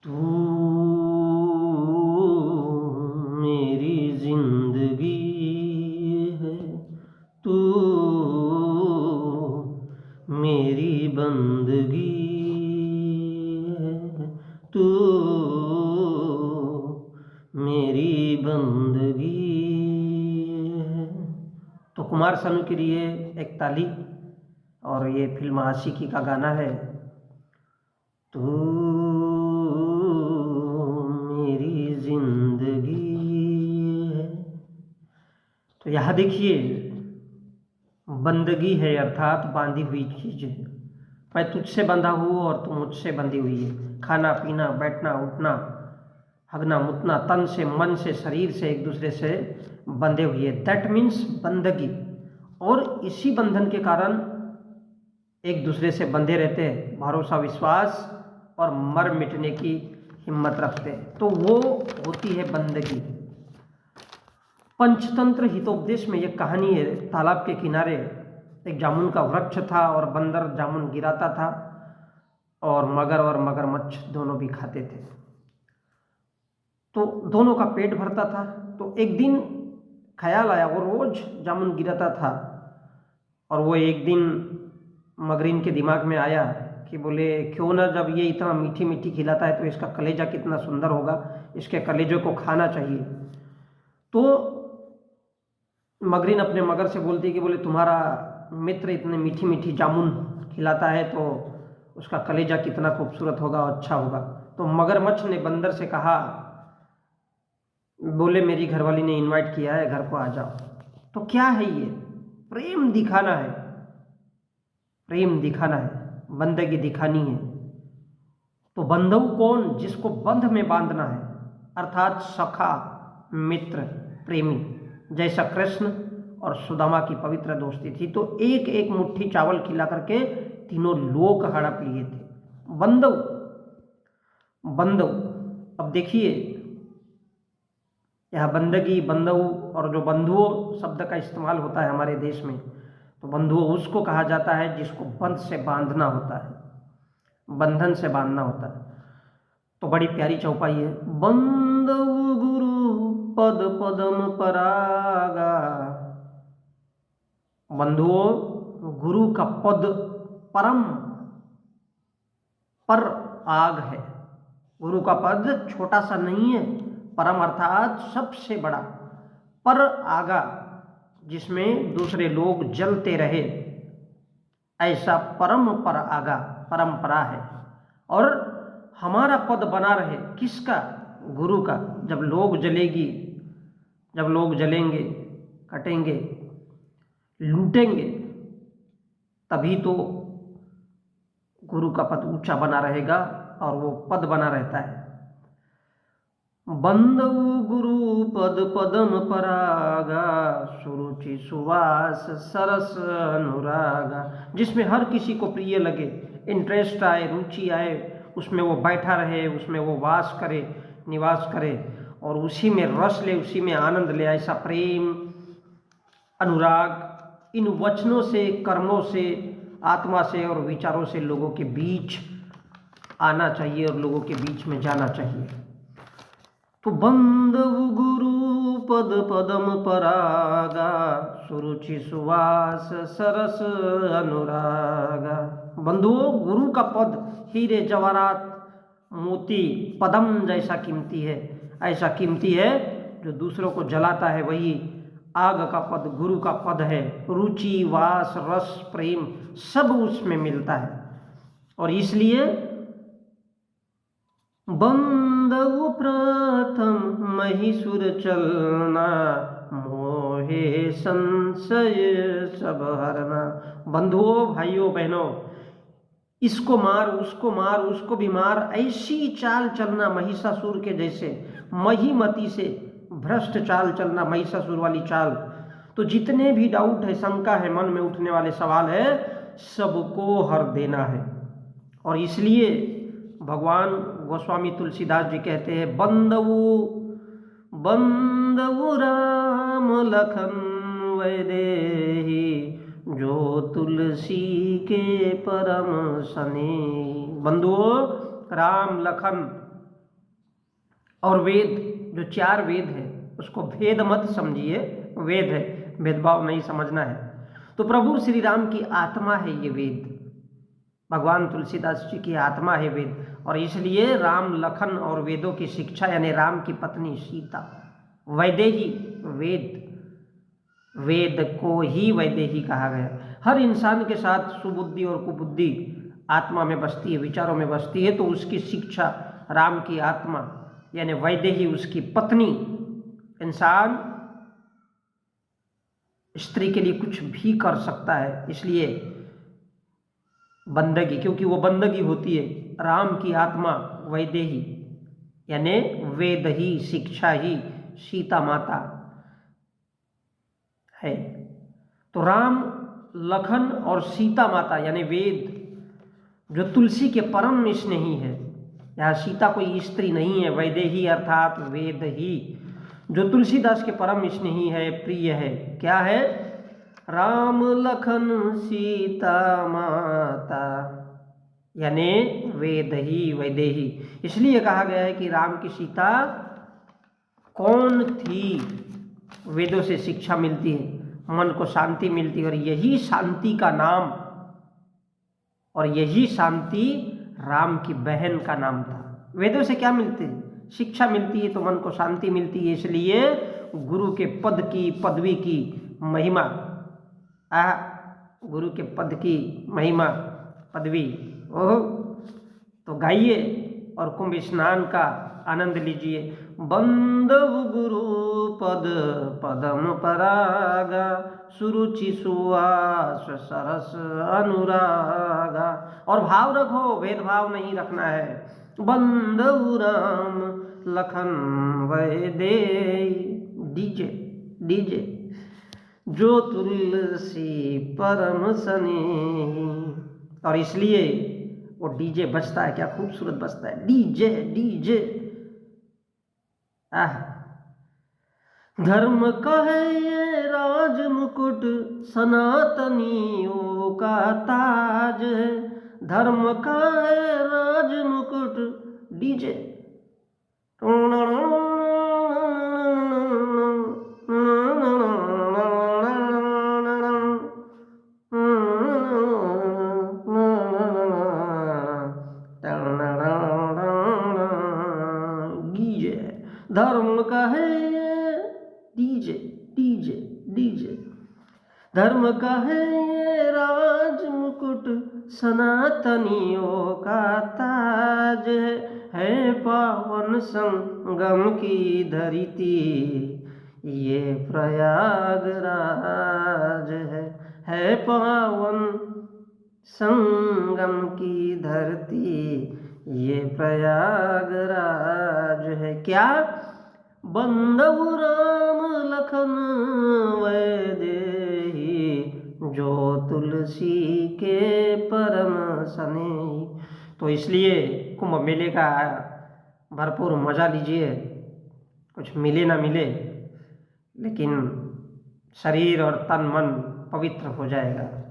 तू मेरी जिंदगी है, तू मेरी बंदगी है, तू मेरी बंदगी है। तो कुमार सानू के लिए एक ताली। और ये फिल्म आशिकी का गाना है। तू मेरी जिंदगी है। तो यहाँ देखिए, बंदगी है अर्थात बांधी हुई चीज है। मैं तुझसे बंधा हूँ और तू मुझसे बंधी हुई है। खाना पीना बैठना उठना हगना मुतना तन से मन से शरीर से एक दूसरे से बंधे हुए, दैट मीन्स बंदगी। और इसी बंधन के कारण एक दूसरे से बंधे रहते हैं, भरोसा विश्वास और मर मिटने की हिम्मत रखते हैं, तो वो होती है बंदगी। पंचतंत्र हितोपदेश में एक कहानी है। तालाब के किनारे एक जामुन का वृक्ष था और बंदर जामुन गिराता था और मगरमच्छ दोनों भी खाते थे। तो दोनों का पेट भरता था। तो एक दिन ख्याल आया, वो रोज जामुन गिराता था और वो एक दिन मगरीन के दिमाग में आया कि बोले क्यों ना, जब ये इतना मीठी मीठी खिलाता है तो इसका कलेजा कितना सुंदर होगा, इसके कलेजों को खाना चाहिए। तो मगरीन अपने मगर से बोलती है कि बोले तुम्हारा मित्र इतने मीठी मीठी जामुन खिलाता है तो उसका कलेजा कितना खूबसूरत होगा और अच्छा होगा। तो मगरमच्छ ने बंदर से कहा, बोले मेरी घरवाली ने इनवाइट किया है, घर को आ जाओ। तो क्या है ये? प्रेम दिखाना है, प्रेम दिखाना है, बंदगी दिखानी है। तो बंधु कौन? जिसको बंध में बांधना है, अर्थात सखा मित्र प्रेमी। जैसा कृष्ण और सुदामा की पवित्र दोस्ती थी, तो एक एक मुट्ठी चावल खिला करके तीनों लोक हड़प लिए थे। बंधु बंधु। अब देखिए, यह बंदगी बंधु और जो बंधुओं शब्द का इस्तेमाल होता है हमारे देश में, तो बंधुओं उसको कहा जाता है जिसको बंध से बांधना होता है, बंधन से बांधना होता है। तो बड़ी प्यारी चौपाई है। बंधु गुरु पद पदम परागा। बंधुओं, गुरु का पद परम पर आग है। गुरु का पद छोटा सा नहीं है, परम अर्थात सबसे बड़ा, पर आगा जिसमें दूसरे लोग जलते रहे, ऐसा परम पर आगा परंपरा है। और हमारा पद बना रहे किसका? गुरु का। जब लोग जलेगी, जब लोग जलेंगे, कटेंगे, लूटेंगे, तभी तो गुरु का पद ऊंचा बना रहेगा और वो पद बना रहता है। बंधु गुरु पद पदम परागा, सुरुचि सुवास सरस अनुरागा। जिसमें हर किसी को प्रिय लगे, इंटरेस्ट आए, रुचि आए, उसमें वो बैठा रहे, उसमें वो वास करे, निवास करे और उसी में रस ले, उसी में आनंद ले, ऐसा प्रेम अनुराग इन वचनों से, कर्मों से, आत्मा से और विचारों से लोगों के बीच आना चाहिए और लोगों के बीच में जाना चाहिए। तो बंधु गुरु पद पदम परागा, सुरुचि सुवास सरस अनुरागा। बंधुओं, गुरु का पद हीरे जवाहरात मोती पदम जैसा कीमती है, ऐसा कीमती है जो दूसरों को जलाता है, वही आग का पद गुरु का पद है। रुचि वास रस प्रेम सब उसमें मिलता है। और इसलिए बंधु प्रथम महिषुर चलना, मोहे संशय सब हरना। बंधुओं, भाइयों बहनों, इसको मार, उसको भी मार, ऐसी चाल चलना महिषासुर के जैसे, महिमति से भ्रष्ट चाल चलना, महिषासुर वाली चाल। तो जितने भी डाउट है, शंका है, मन में उठने वाले सवाल है, सबको हर देना है। और इसलिए भगवान गोस्वामी तुलसीदास जी कहते हैं, बंधु बंधु राम लखन वैदेही, जो तुलसी के परम सने। बंधुओं, राम लखन और वेद, जो 4 वेद है उसको भेद मत समझिए, वेद है, भेदभाव नहीं समझना है। तो प्रभु श्री राम की आत्मा है ये वेद, भगवान तुलसीदास जी की आत्मा है वेद। और इसलिए राम लखन और वेदों की शिक्षा, यानी राम की पत्नी सीता, वैदेही, वेद, वेद को ही वैदेही कहा गया। हर इंसान के साथ सुबुद्धि और कुबुद्धि आत्मा में बसती है, विचारों में बसती है, तो उसकी शिक्षा राम की आत्मा यानी वैदेही, उसकी पत्नी। इंसान स्त्री के लिए कुछ भी कर सकता है, इसलिए बंदगी, क्योंकि वो बंदगी होती है। राम की आत्मा वैदेही यानी वेद ही, शिक्षा ही सीता माता है। तो राम, लखन और सीता माता यानी वेद, जो तुलसी के परम स्नेही है। यहाँ सीता कोई स्त्री नहीं है, वैदेही अर्थात वेद ही, जो तुलसीदास के परम स्नेही है, प्रिय है। क्या है? राम लखन सीता माता यानी वेद ही, वैदेही। इसलिए कहा गया है कि राम की सीता कौन थी? वेदों से शिक्षा मिलती है, मन को शांति मिलती है, और यही शांति का नाम, और यही शांति राम की बहन का नाम था। वेदों से क्या मिलते हैं? शिक्षा मिलती है तो मन को शांति मिलती है। इसलिए गुरु के पद की, पदवी की महिमा, गुरु के पद की महिमा, पदवी, ओह, तो गाइए और कुंभ स्नान का आनंद लीजिए। बंदव गुरु पद पदम परागा, सुरुचि सुवास सरस अनुरागा। और भाव रखो, भेदभाव नहीं रखना है। बंदव राम लखन वैदेही, डीजे डीजे, जो तुलसी परम स्नेही। और इसलिए वो डीजे बजता है, क्या खूबसूरत बजता है, डीजे डीजे। धर्म का है ये राज मुकुट, सनातनियों का ताज है। धर्म का है राज मुकुट, डीजे। धर्म का है ये डीजे डीजे डीजे, धर्म का है ये राज मुकुट, सनातनियों का ताज है पावन संगम की धरती, ये प्रयागराज है पावन संगम की धरती, ये प्रयागराज है। क्या? बंदव राम लखन वैदेही, जो तुलसी के परम स्नेही। तो इसलिए कुंभ मेले का भरपूर मजा लीजिए। कुछ मिले ना मिले, लेकिन शरीर और तन मन पवित्र हो जाएगा।